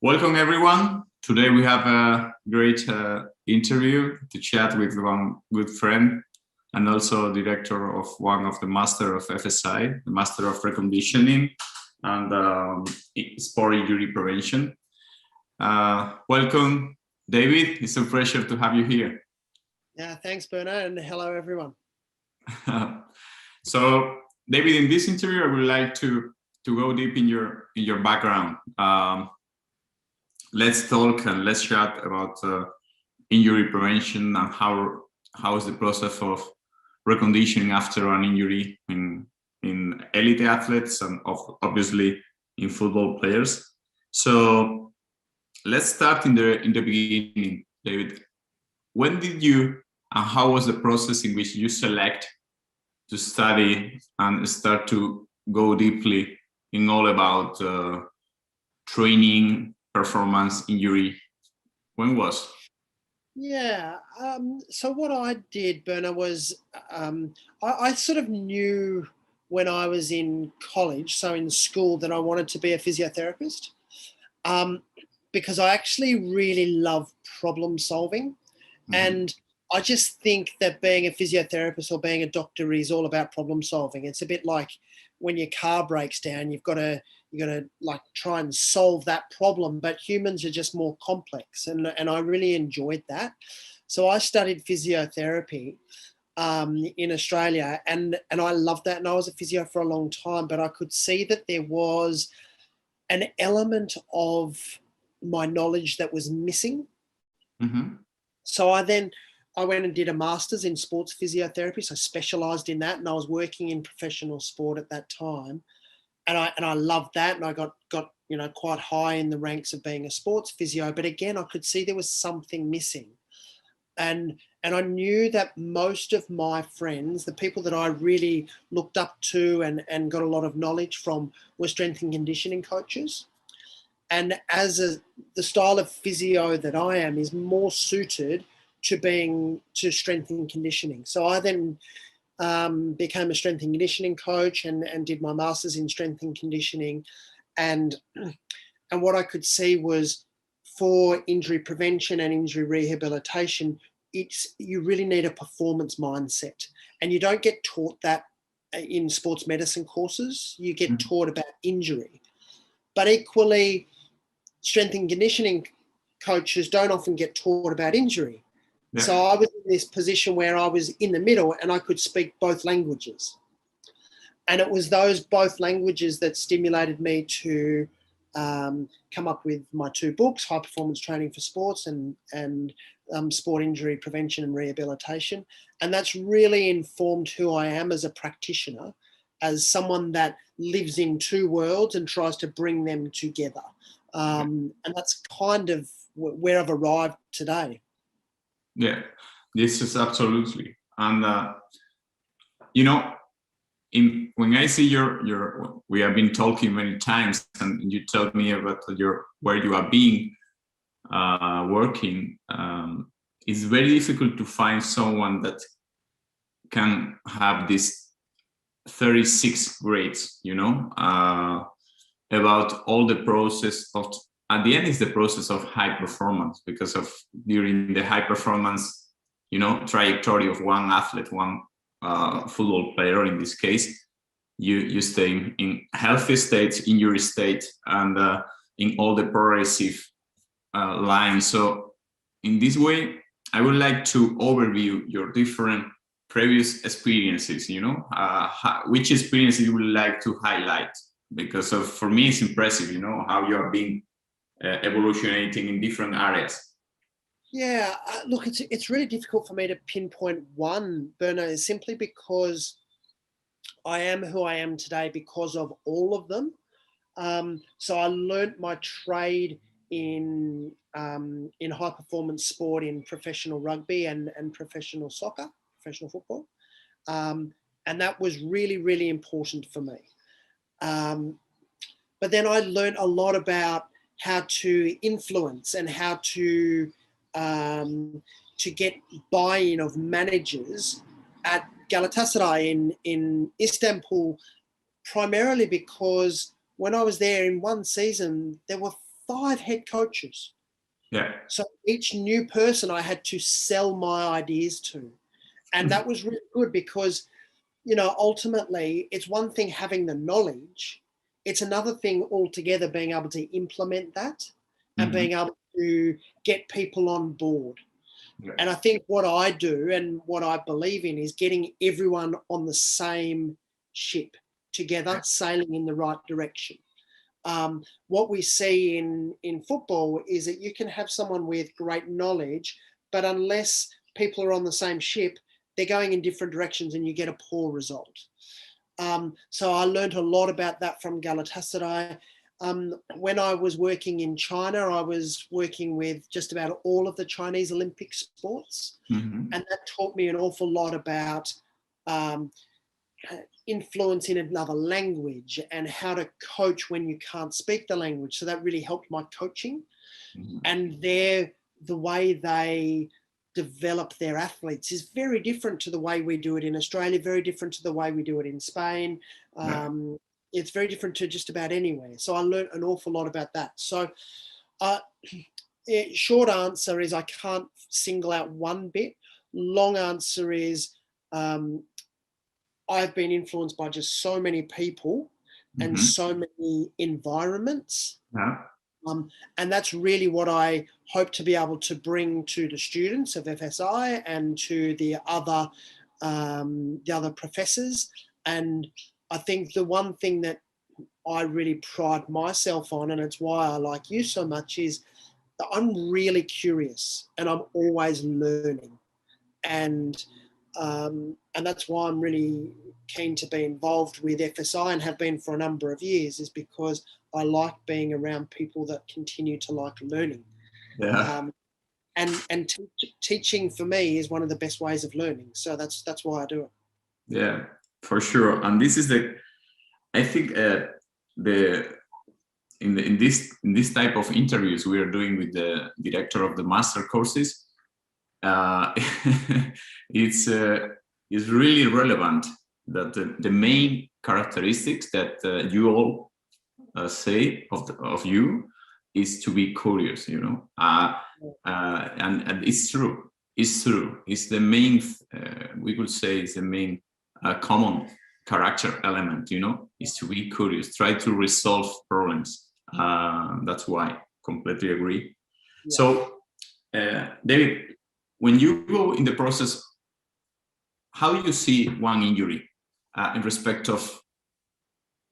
Welcome everyone. Today we have a great interview to chat with one good friend and also director of one of the master of FSI, the Master of Reconditioning and Sport Injury Prevention. Welcome, David. It's a pleasure to have you here. Yeah, thanks, Berno, and hello everyone. So, David, in this interview, I would like to go deep in your background. Let's talk and let's chat about injury prevention and how is the process of reconditioning after an injury in elite athletes and obviously in football players. So let's start in the beginning, David. When did you and how was the process in which you select to study and start to go deeply in all about training, performance, injury? When was? Yeah, so what I did, Berno, was I sort of knew when I was in college, so in school, that I wanted to be a physiotherapist because I actually really love problem solving. Mm-hmm. And I just think that being a physiotherapist or being a doctor is all about problem solving. It's a bit like when your car breaks down, you got to like try and solve that problem, but humans are just more complex, and I really enjoyed that. So I studied physiotherapy in Australia, and I loved that, and I was a physio for a long time, but I could see that there was an element of my knowledge that was missing. Mm-hmm. So I went and did a master's in sports physiotherapy, so I specialised in that, and I was working in professional sport at that time. And I loved that, and I got quite high in the ranks of being a sports physio. But again, I could see there was something missing, and I knew that most of my friends, the people that I really looked up to and got a lot of knowledge from, were strength and conditioning coaches. And the style of physio that I am is more suited to strength and conditioning. So I then became a strength and conditioning coach and did my master's in strength and conditioning. And what I could see was, for injury prevention and injury rehabilitation, you really need a performance mindset. And you don't get taught that in sports medicine courses. You get taught about injury. But equally, strength and conditioning coaches don't often get taught about injury. Yeah. So I was in this position where I was in the middle and I could speak both languages. And it was those both languages that stimulated me to come up with my two books, High Performance Training for Sports and Sport Injury Prevention and Rehabilitation. And that's really informed who I am as a practitioner, as someone that lives in two worlds and tries to bring them together. And that's kind of where I've arrived today. Yeah, this is absolutely. And, when I see we have been talking many times and you told me about where you are being working, it's very difficult to find someone that can have this 36 grades, about all the process of, at the end is the process of high performance, because of during the high performance, trajectory of one athlete, one football player in this case, you stay in healthy states, injury state, and in all the progressive lines. So in this way, I would like to overview your different previous experiences, which experiences you would like to highlight, because for me, it's impressive, how you are being evolutionating in different areas. Yeah, look, it's really difficult for me to pinpoint one, Berno, simply because I am who I am today because of all of them. So I learnt my trade in high performance sport, in professional rugby and professional soccer, professional football, and that was really, really important for me. But then I learnt a lot about how to influence and how to get buy-in of managers at Galatasaray in Istanbul, primarily because when I was there in one season, there were 5 head coaches. Yeah. So each new person I had to sell my ideas to. And that was really good because, you know, ultimately it's one thing having the knowledge. It's another thing altogether being able to implement that and being able to get people on board. Yeah. And I think what I do and what I believe in is getting everyone on the same ship together, sailing in the right direction. What we see in football is that you can have someone with great knowledge, but unless people are on the same ship, they're going in different directions and you get a poor result. So I learned a lot about that from Galatasaray. When I was working in China, I was working with just about all of the Chinese Olympic sports. And that taught me an awful lot about influence in another language and how to coach when you can't speak the language. So that really helped my coaching. And the way they develop their athletes is very different to the way we do it in Australia, very different to the way we do it in Spain. It's very different to just about anywhere. So I learned an awful lot about that. So short answer is I can't single out one bit. Long answer is I've been influenced by just so many people and so many environments. And that's really what I hope to be able to bring to the students of FSI and to the other professors. And I think the one thing that I really pride myself on, and it's why I like you so much, is that I'm really curious and I'm always learning. And that's why I'm really keen to be involved with FSI and have been for a number of years, is because I like being around people that continue to like learning. And teaching for me is one of the best ways of learning. So that's why I do it. Yeah, for sure. And this is I think in this type of interviews we are doing with the director of the master courses, it's really relevant that the main characteristics that you all say of you is to be curious, you know, and it's true. It's the main, we could say, it's the main common character element, you know, is to be curious, try to resolve problems. That's why, completely agree. Yeah. So, David, when you go in the process, how do you see one injury in respect of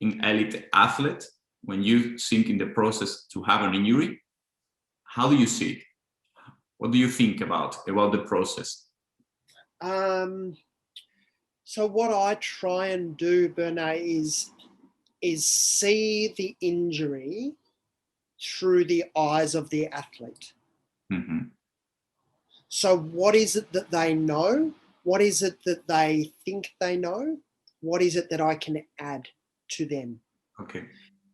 an elite athlete? When you think in the process to have an injury, how do you see it? What do you think about the process? So what I try and do, Bernat, is see the injury through the eyes of the athlete. So what is it that they know? What is it that they think they know? What is it that I can add to them? Okay.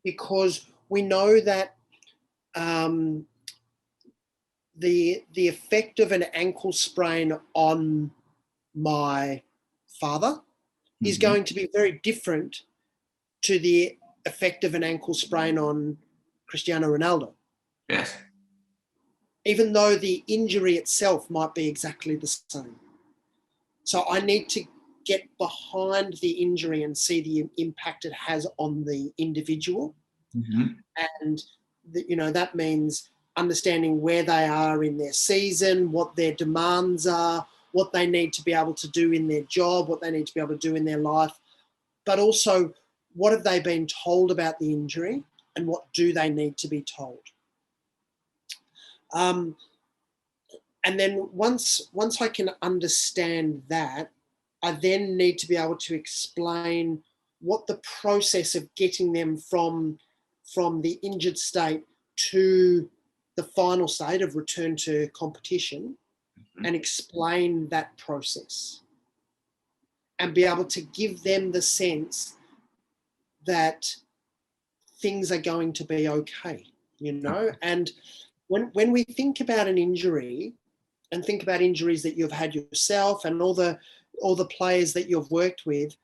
Because we know that the effect of an ankle sprain on my father is going to be very different to the effect of an ankle sprain on Cristiano Ronaldo. Yes. Even though the injury itself might be exactly the same. So I need to get behind the injury and see the impact it has on the individual. And, that means understanding where they are in their season, what their demands are, what they need to be able to do in their job, what they need to be able to do in their life, but also what have they been told about the injury and what do they need to be told. And then once I can understand that, I then need to be able to explain what the process of getting them from the injured state to the final state of return to competition, and explain that process and be able to give them the sense that things are going to be okay, And when we think about an injury and think about injuries that you've had yourself and all the players that you've worked with,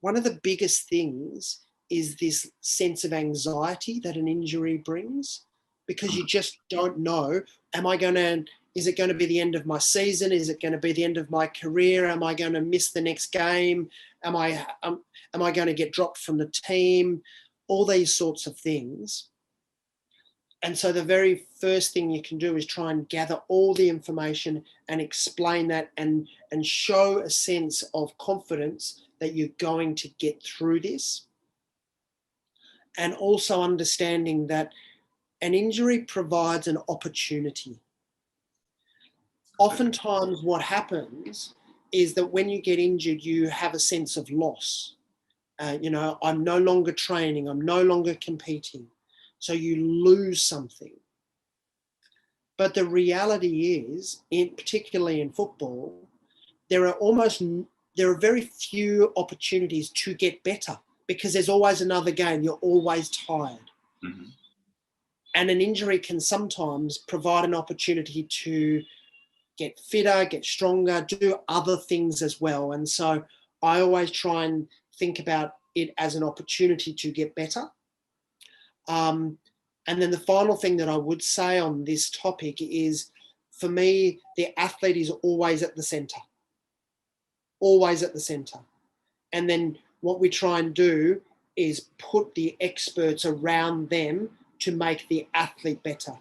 one of the biggest things is this sense of anxiety that an injury brings, because you just don't know, is it going to be the end of my season? Is it going to be the end of my career? Am I going to miss the next game? Am I going to get dropped from the team? All these sorts of things. And so the very first thing you can do is try and gather all the information and explain that, and show a sense of confidence that you're going to get through this. And also understanding that an injury provides an opportunity. Oftentimes what happens is that when you get injured, you have a sense of loss. I'm no longer training, I'm no longer competing. So you lose something. But the reality is, particularly in football, there are very few opportunities to get better, because there's always another game. You're always tired. Mm-hmm. And an injury can sometimes provide an opportunity to get fitter, get stronger, do other things as well. And so I always try and think about it as an opportunity to get better. And then the final thing that I would say on this topic is, for me, the athlete is always at the centre. Always at the centre. And then what we try and do is put the experts around them to make the athlete better.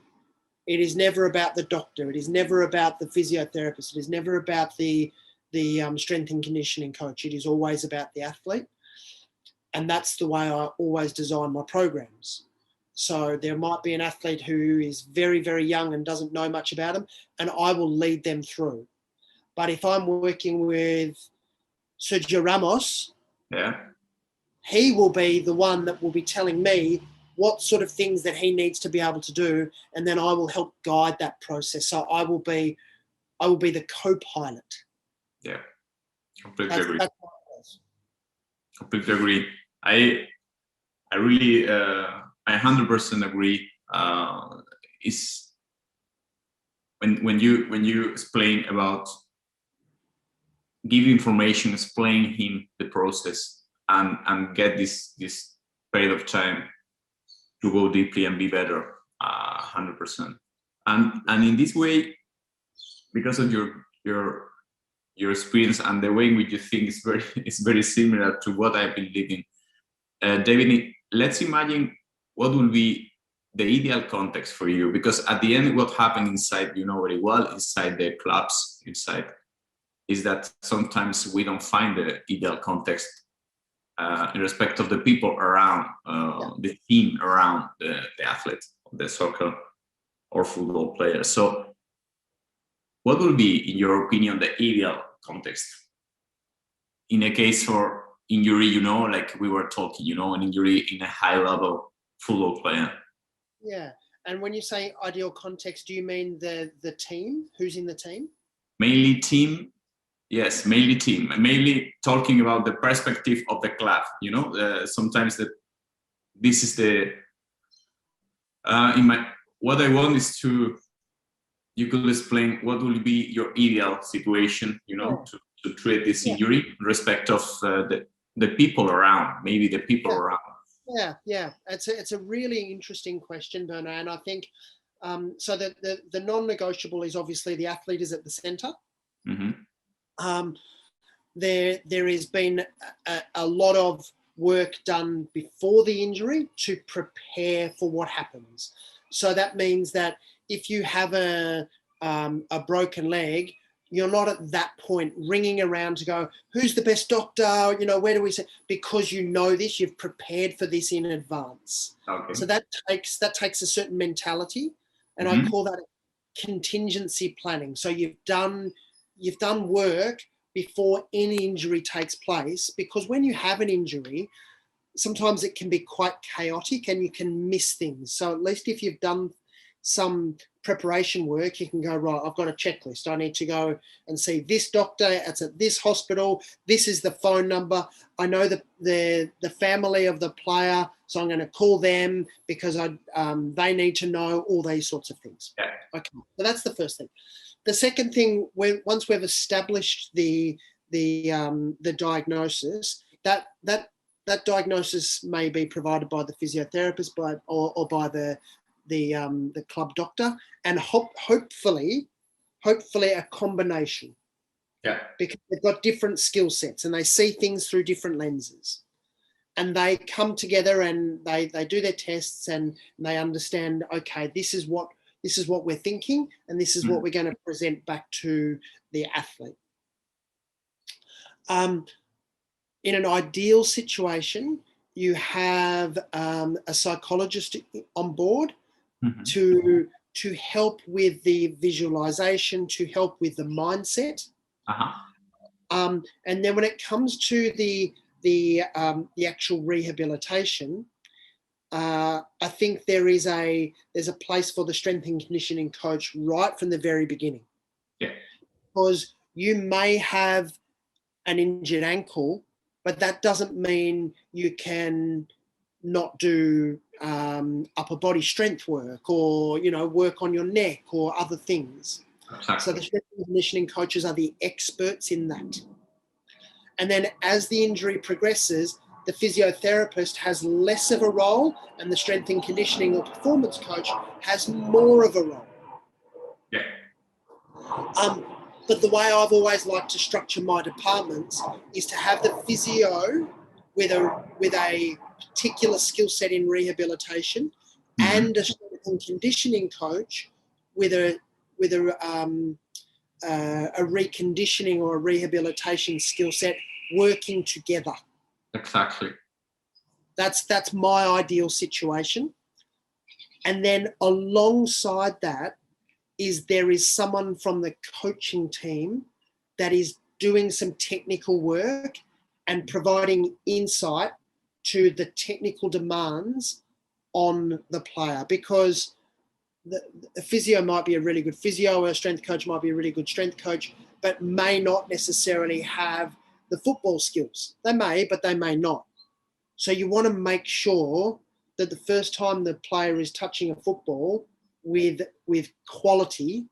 It is never about the doctor. It is never about the physiotherapist. It is never about the strength and conditioning coach. It is always about the athlete. And that's the way I always design my programs. So there might be an athlete who is very, very young and doesn't know much about them, and I will lead them through. But if I'm working with Sergio Ramos, he will be the one that will be telling me what sort of things that he needs to be able to do, and then I will help guide that process. So I will be the co-pilot. Yeah, completely agree. Completely agree. I really, I 100% agree. Is when you explain about give information, explain him the process, and get this period of time to go deeply and be better, 100%. And in this way, because of your experience and the way in which you think is very similar to what I've been living. David, let's imagine what will be the ideal context for you, because at the end, what happened inside, you know very well, inside the clubs, is that sometimes we don't find the ideal context in respect of the people around, the team around the athlete, the soccer or football player. So what will be, in your opinion, the ideal context in a case for injury, like we were talking, an injury in a high-level football player? Yeah. And when you say ideal context, do you mean the team? Who's in the team? Mainly team. Yes, mainly team. Mainly talking about the perspective of the club. Sometimes this is the what I want is you could explain what will be your ideal situation, to treat this injury in respect of the people around, maybe the people around. Yeah. It's a really interesting question, Bernard. And I think so that the non-negotiable is obviously the athlete is at the centre. Mm-hmm. There has been a lot of work done before the injury to prepare for what happens. So that means that if you have a broken leg, you're not at that point ringing around to go, who's the best doctor? Where do we say? Because this, you've prepared for this in advance. Okay. So that takes a certain mentality, and I call that contingency planning. So you've done work before any injury takes place, because when you have an injury, sometimes it can be quite chaotic and you can miss things. So at least if you've done some preparation work, you can go, right, I've got a checklist. I need to go and see this doctor. It's at this hospital. This is the phone number. I know the family of the player, so I'm going to call them because they need to know all these sorts of things. Yeah. Okay, so that's the first thing. The second thing, once we've established the diagnosis, that that diagnosis may be provided by the physiotherapist, or by the club doctor, and hopefully a combination. Yeah. Because they've got different skill sets and they see things through different lenses, and they come together and they do their tests and they understand, okay, this is what we're thinking, and this is what we're going to present back to the athlete. In an ideal situation, you have a psychologist on board to help with the visualization, to help with the mindset. And then when it comes to the actual rehabilitation, I think there's a place for the strength and conditioning coach right from the very beginning. Yeah. Because you may have an injured ankle, but that doesn't mean you can not do upper body strength work, or work on your neck or other things. Exactly. So the strength and conditioning coaches are the experts in that. And then as the injury progresses, the physiotherapist has less of a role, and the strength and conditioning or performance coach has more of a role. Yeah. But the way I've always liked to structure my departments is to have the physio with a particular skill set in rehabilitation, and a strength and conditioning coach with a reconditioning or a rehabilitation skill set working together. Exactly. That's my ideal situation. And then alongside that there is someone from the coaching team that is doing some technical work and providing insight to the technical demands on the player, because the physio might be a really good physio, or a strength coach might be a really good strength coach, but may not necessarily have the football skills. They may, but they may not. So you want to make sure that the first time the player is touching a football with quality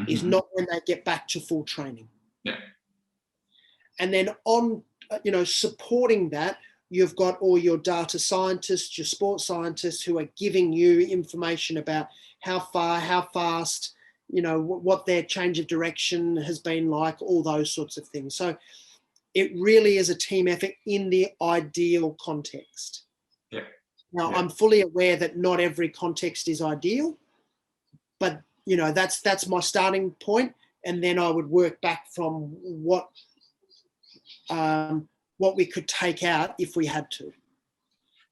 is not when they get back to full training. Yeah. And then on, supporting that, you've got all your data scientists, your sports scientists, who are giving you information about how far, how fast, what their change of direction has been like, all those sorts of things. So it really is a team effort in the ideal context. Yeah. Now, I'm fully aware that not every context is ideal, but that's my starting point, and then I would work back from what we could take out if we had to.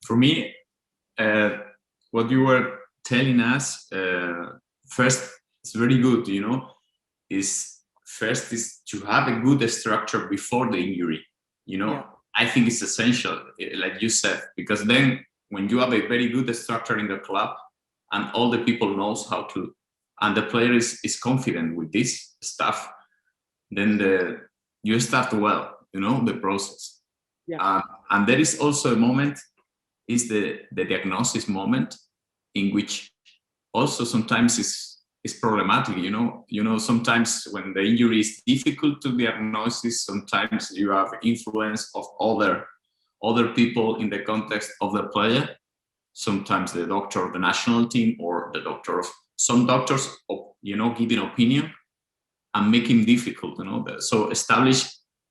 For me, what you were telling us, first, it's very good, is to have a good structure before the injury. Yeah. I think it's essential, like you said, because then when you have a very good structure in the club and all the people knows how to, and the player is confident with this stuff, then you start well, the process. Yeah. And there is also a moment, is the diagnosis moment, in which also sometimes is problematic. Sometimes when the injury is difficult to diagnose, sometimes you have influence of other people in the context of the player. Sometimes the doctor of the national team, or the doctor of some doctors, giving opinion and making difficult. So establish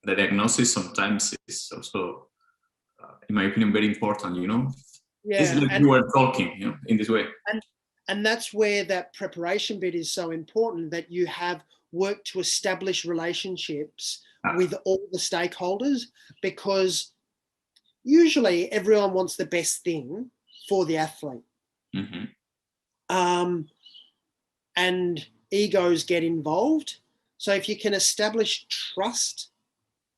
the diagnosis sometimes is also, in my opinion, very important. Yeah. It's like you were talking, in this way. And that's where that preparation bit is so important, that you have worked to establish relationships with all the stakeholders, because usually everyone wants the best thing for the athlete. And egos get involved. So if you can establish trust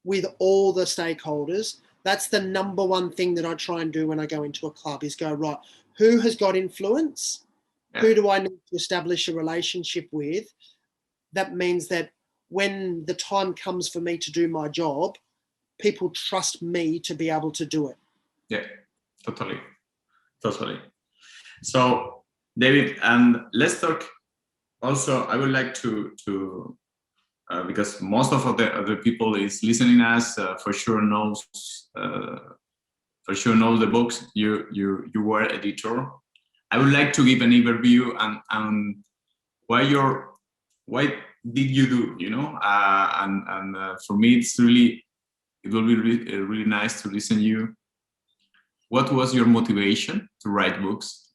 with all the stakeholders, that's the number one thing that I try and do when I go into a club, is go, right, who has got influence? Yeah. Who do I need to establish a relationship with? That means that when the time comes for me to do my job, people trust me to be able to do it. Yeah, totally. So, David, and let's talk also, I would like to because most of the other people is listening us, for sure knows for sure know the books. You were editor. I would like to give an overview and why did you do, you know? For me, it will be really nice to listen to you. What was your motivation to write books?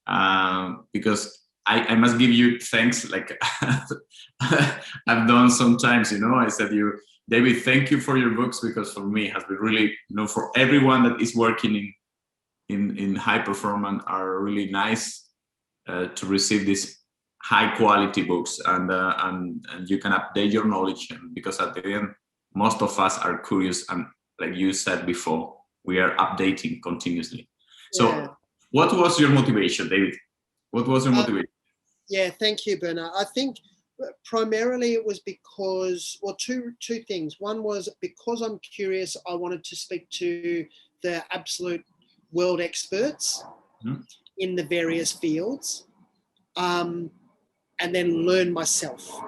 Because I must give you thanks, like I've done sometimes, you know. I said, David, thank you for your books, because for me it has been really, you know, for everyone that is working in high performance, are really nice to receive these high quality books, and you can update your knowledge, because at the end most of us are curious, and like you said before, we are updating continuously. So what was your motivation, David? What was your motivation? Yeah, thank you, Bernard. I think primarily it was because, well, two things. One was because I'm curious, I wanted to speak to the absolute world experts in the various fields, and then learn myself.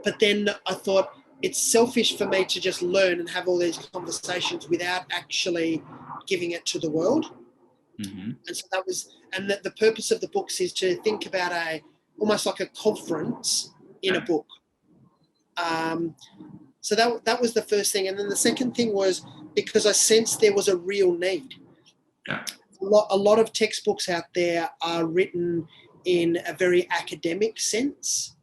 But then I thought it's selfish for me to just learn and have all these conversations without actually giving it to the world. And so that was, and the purpose of the books is to think about almost like a conference in a book. So that was the first thing. And then the second thing was because I sensed there was a real need. Yeah. A lot of textbooks out there are written in a very academic sense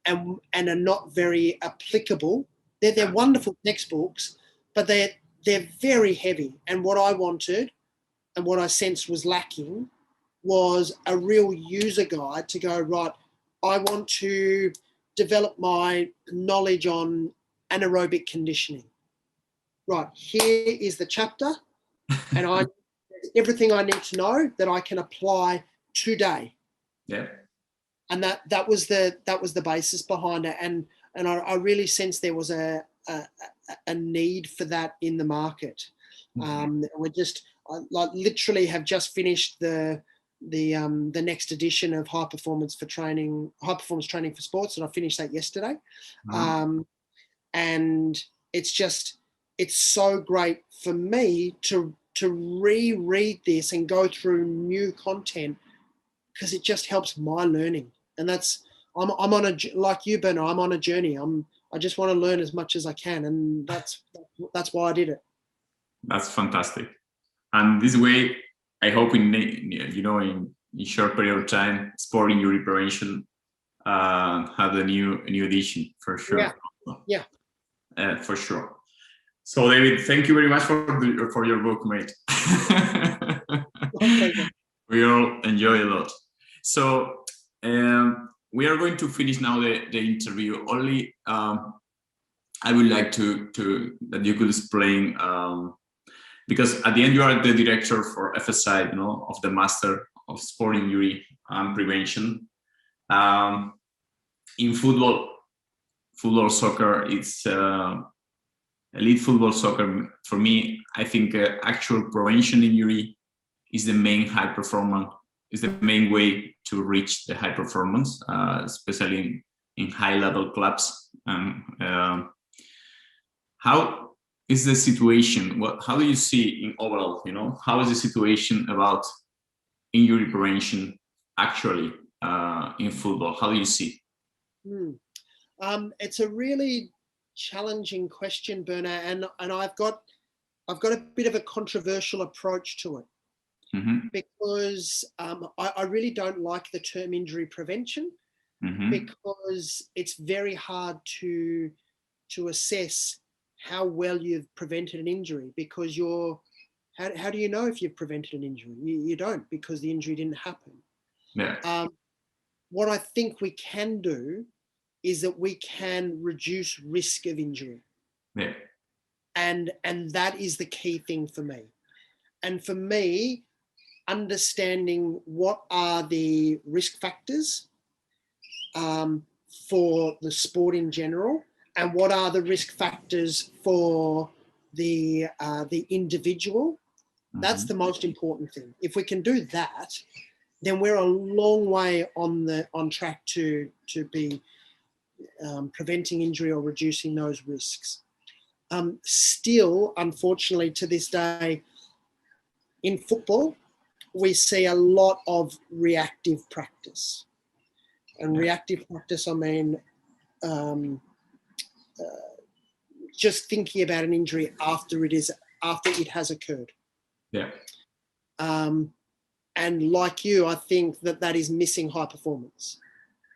and are not very applicable. They're wonderful textbooks, but they're very heavy. And what I wanted and what I sensed was lacking was a real user guide to go, right, I want to develop my knowledge on anaerobic conditioning. Right, here is the chapter, and everything I need to know that I can apply today. Yeah. And that was the basis behind it, and I really sensed there was a need for that in the market. I literally have just finished the next edition of high performance training for sports, and I finished that yesterday. And it's so great for me to reread this and go through new content, because it just helps my learning. And I'm on like you, Bernard, I'm on a journey. I just want to learn as much as I can, and that's why I did it. That's fantastic. And this way, I hope in short period of time, sport injury prevention have a new edition for sure. Yeah. For sure. So David, thank you very much for your book, mate. We all enjoy a lot. So we are going to finish now the interview. Only I would like to that you could explain, because at the end you are the director for FSI, you know, of the Master of Sport Injury and Prevention. In football, soccer, it's elite football soccer. For me, I think actual prevention injury is the main high performance, is the main way to reach the high performance, especially in high level clubs. How is the situation? How do you see in overall, you know, how is the situation about injury prevention actually in football? How do you see? It's a really challenging question, Bernard, and I've got a bit of a controversial approach to it. Because I really don't like the term injury prevention, because it's very hard to assess how well you've prevented an injury, because how do you know if you've prevented an injury? You don't, because the injury didn't happen. Yeah. What I think we can do is that we can reduce risk of injury. Yeah. And that is the key thing for me. And for me, understanding what are the risk factors for the sport in general, and what are the risk factors for the individual, that's the most important thing. If we can do that, then we're a long way on track to be preventing injury or reducing those risks. Still, unfortunately, to this day, in football, we see a lot of reactive practice. And reactive practice, I mean, just thinking about an injury after it has occurred. Yeah. And like you, I think that is missing high performance.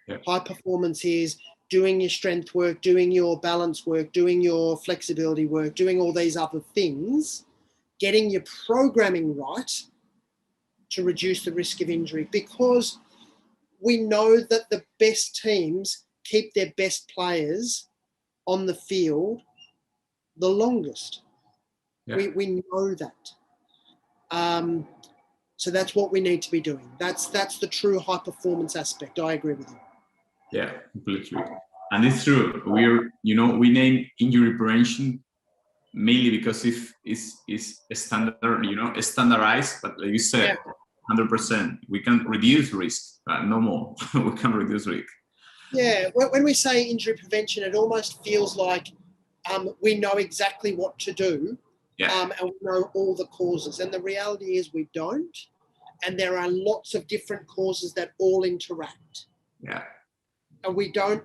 Yeah. High performance is doing your strength work, doing your balance work, doing your flexibility work, doing all these other things, getting your programming right to reduce the risk of injury, because we know that the best teams keep their best players on the field the longest. Yeah. We know that. So that's what we need to be doing. That's the true high performance aspect. I agree with you. Yeah, completely. And it's true. We name injury prevention mainly because if it's standard, standardized, but like you said, 100%, we can reduce risk, no more. We can reduce risk. Yeah, when we say injury prevention, it almost feels like we know exactly what to do, and we know all the causes. And the reality is we don't. And there are lots of different causes that all interact. Yeah. And we don't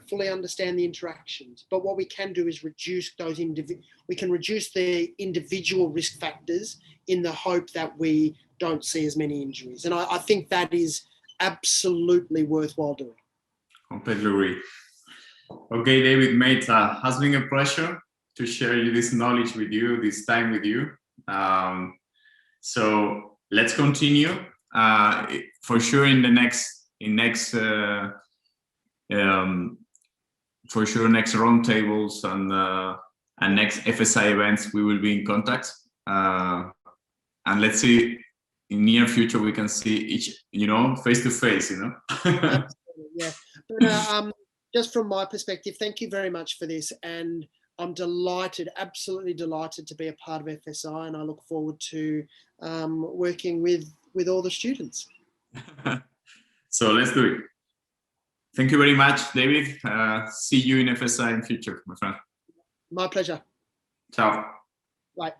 fully understand the interactions. But what we can do is reduce those we can reduce the individual risk factors in the hope that we don't see as many injuries. And I think that is absolutely worthwhile doing. Completely agree. Okay, David, mate, has been a pleasure to share this knowledge with you, this time with you. So let's continue. For sure, for sure, next roundtables and next FSI events, we will be in contact. And let's see, in near future, we can see each, face to face, Absolutely, yeah. But just from my perspective, thank you very much for this. And I'm delighted, absolutely delighted to be a part of FSI. And I look forward to working with all the students. So let's do it. Thank you very much, David. See you in FSI in future, my friend. My pleasure. Ciao. Bye.